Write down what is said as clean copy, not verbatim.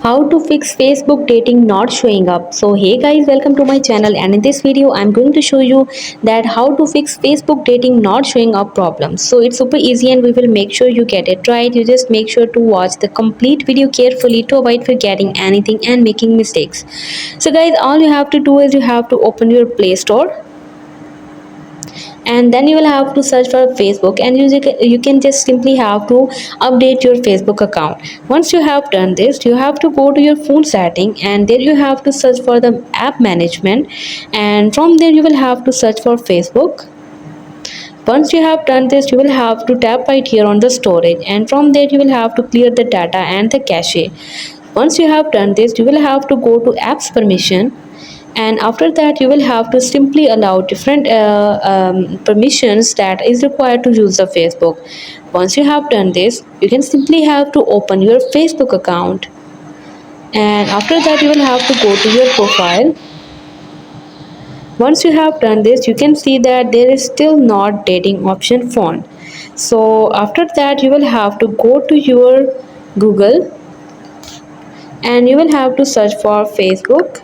How to fix Facebook dating not showing up. So hey guys, welcome to my channel, and in this video I'm going to show you that how to fix Facebook dating not showing up problem. So it's super easy and we will make sure you get it right. You just make sure to watch the complete video carefully to avoid forgetting anything and making mistakes. So guys, all you have to do is you have to open your Play Store, and then you will have to search for Facebook, and you can just simply have to update your Facebook account. Once you have done this, you have to go to your phone setting, and there you have to search for the app management, and from there you will have to search for Facebook. Once you have done this, you will have to tap right here on the storage, and from there you will have to clear the data and the cache. Once you have done this, you will have to go to apps permission, and after that you will have to simply allow different permissions that is required to use the Facebook. Once you have done this, you can simply have to open your Facebook account, and after that you will have to go to your profile. Once you have done this, you can see that there is still not dating option found. So after that you will have to go to your Google, and you will have to search for Facebook.